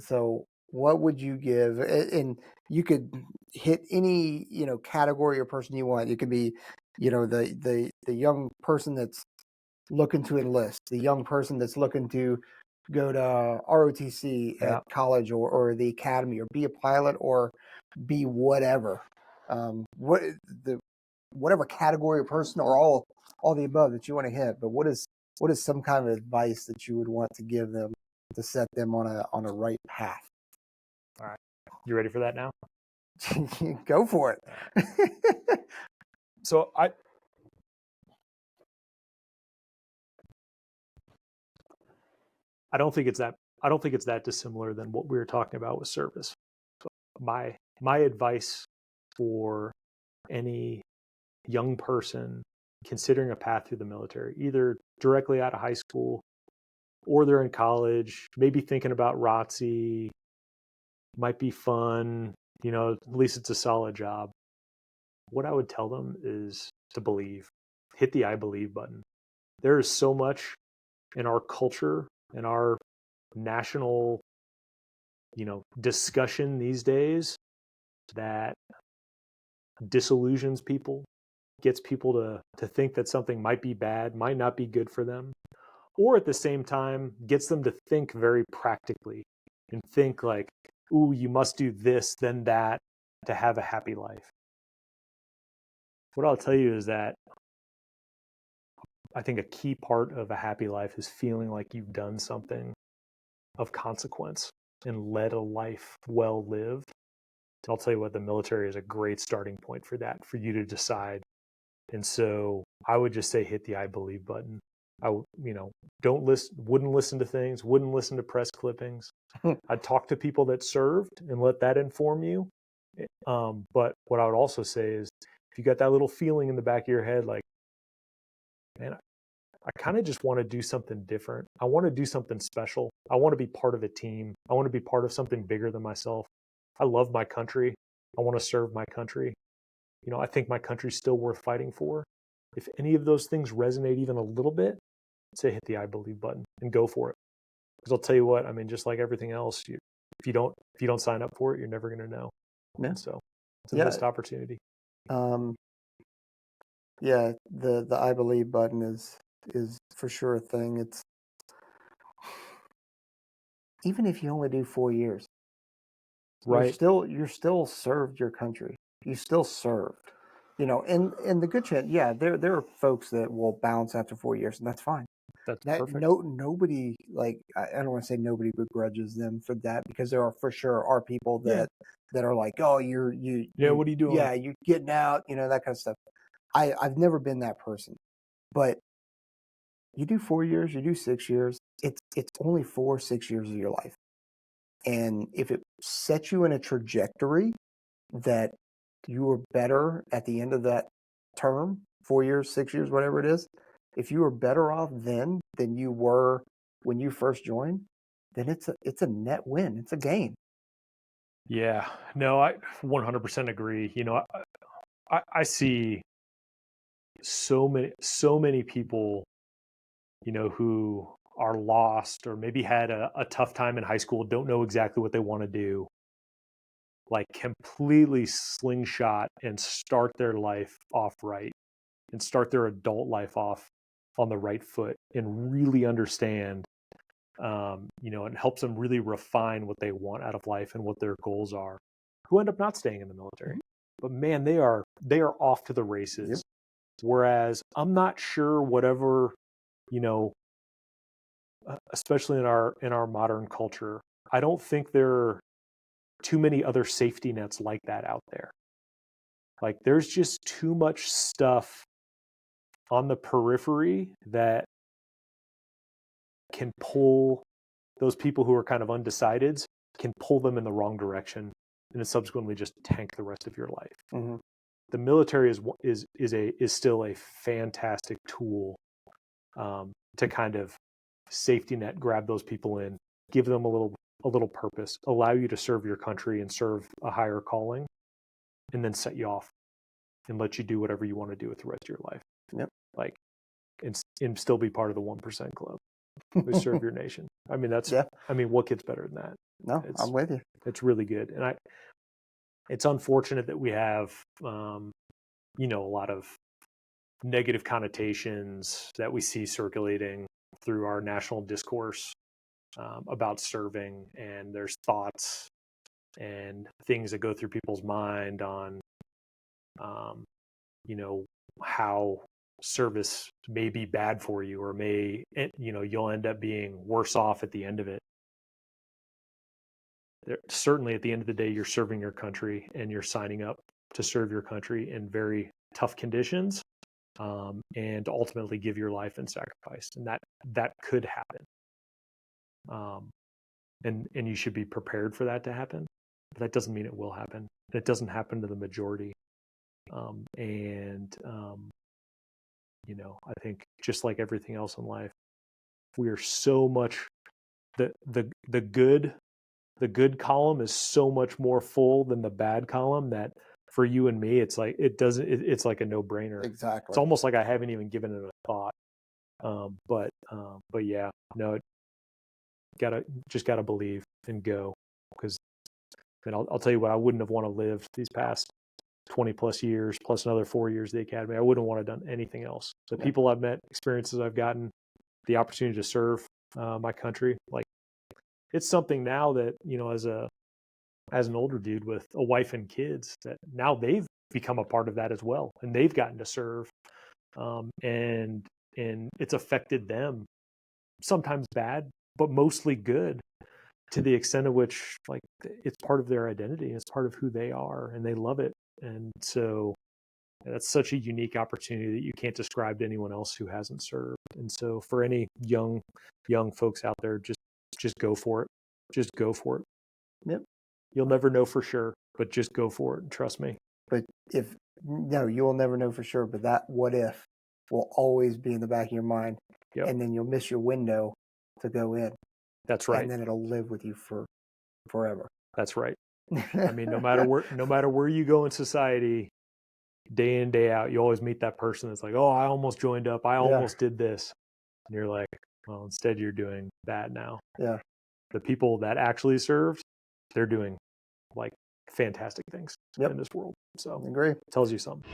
So what would you give? And you could hit any, category or person you want. It could be, the young person that's looking to enlist, the young person that's looking to go to ROTC Yeah. at college or the academy or be a pilot or be whatever. Whatever category or person or all the above that you want to hit. But what is some kind of advice that you would want to give them to set them on a right path? All right. You ready for that now? Go for it. So I don't think it's that dissimilar than what we were talking about with service. My advice for any young person considering a path through the military, either directly out of high school or they're in college, maybe thinking about ROTC, might be fun, at least it's a solid job. What I would tell them is to believe, hit the I believe button. There is so much in our culture, in our national, discussion these days that disillusions people, gets people to think that something might be bad, might not be good for them, or at the same time gets them to think very practically and think like, ooh, you must do this, then that to have a happy life. What I'll tell you is that I think a key part of a happy life is feeling like you've done something of consequence and led a life well lived. I'll tell you what, the military is a great starting point for that, for you to decide. And so I would just say hit the I believe button. Wouldn't listen to things, wouldn't listen to press clippings. I'd talk to people that served and let that inform you. But what I would also say is if you got that little feeling in the back of your head, like, man, I kind of just want to do something different. I want to do something special. I want to be part of a team. I want to be part of something bigger than myself. I love my country. I want to serve my country. I think my country's still worth fighting for. If any of those things resonate even a little bit, say hit the I believe button and go for it. Because I'll tell you what, I mean, just like everything else, if you don't sign up for it, you're never going to know. Yeah. And so it's a missed opportunity. Yeah, the I believe button is for sure a thing. It's even if you only do 4 years, right? You're still served your country. You still served. And the good chance, yeah, there are folks that will bounce after 4 years, and that's fine. That's That perfect. nobody, like, I don't want to say nobody begrudges them for that, because there are for sure are people that are like, oh, what are you doing? Yeah, you're getting out, that kind of stuff. I've never been that person, but you do 4 years, you do 6 years, it's only 4-6 years of your life. And if it sets you in a trajectory that you are better at the end of that term, 4 years, 6 years, whatever it is, if you are better off then than you were when you first joined, then it's a net win. It's a gain. Yeah, no, I 100% agree. I see so many people, who are lost or maybe had a tough time in high school, don't know exactly what they want to do, like completely slingshot and start their life off right and start their adult life off on the right foot and really understand, it helps them really refine what they want out of life and what their goals are, who end up not staying in the military. But man, they are off to the races. Yep. Whereas I'm not sure whatever, especially in our modern culture, I don't think there are too many other safety nets like that out there. Like there's just too much stuff on the periphery that can pull those people who are kind of undecideds, can pull them in the wrong direction and subsequently just tank the rest of your life. Mm-hmm. The military is still a fantastic tool to kind of safety net, grab those people in, give them a little purpose, allow you to serve your country and serve a higher calling, and then set you off and let you do whatever you want to do with the rest of your life. Yep. Like, and still be part of the 1% club. who serve your nation. I mean, Yeah. what gets better than that? No, I'm with you. It's really good. And it's unfortunate that we have, a lot of negative connotations that we see circulating through our national discourse about serving, and there's thoughts and things that go through people's mind on, how service may be bad for you, or you'll end up being worse off at the end of it. Certainly at the end of the day, you're serving your country and you're signing up to serve your country in very tough conditions, and ultimately give your life in sacrifice. And that could happen. And you should be prepared for that to happen. But that doesn't mean it will happen. It doesn't happen to the majority. I think just like everything else in life, we are so much the good column is so much more full than the bad column, that for you and me, it's like it's like a no-brainer. Exactly. It's almost like I haven't even given it a thought. But yeah, no, gotta believe and go, because I'll tell you what, I wouldn't have want to live these past 20 plus years, plus another 4 years of the academy. I wouldn't want to have done anything else. The people I've met, experiences I've gotten, the opportunity to serve my country, like, it's something now that, as an older dude with a wife and kids, that now they've become a part of that as well, and they've gotten to serve, and it's affected them, sometimes bad, but mostly good, to the extent of which, like, it's part of their identity, it's part of who they are, and they love it. And so that's such a unique opportunity that you can't describe to anyone else who hasn't served. And so for any young folks out there, just go for it. Just go for it. Yep. You'll never know for sure, but just go for it and trust me. But you will never know for sure, but that what if will always be in the back of your mind. Yep. And then you'll miss your window to go in. That's right. And then it'll live with you forever. That's right. I mean, no matter where you go in society, day in, day out, you always meet that person that's like, oh, I almost joined up. I almost did this. And you're like, well, instead you're doing that now. Yeah. The people that actually served, they're doing like fantastic things in this world. So I agree. Tells you something.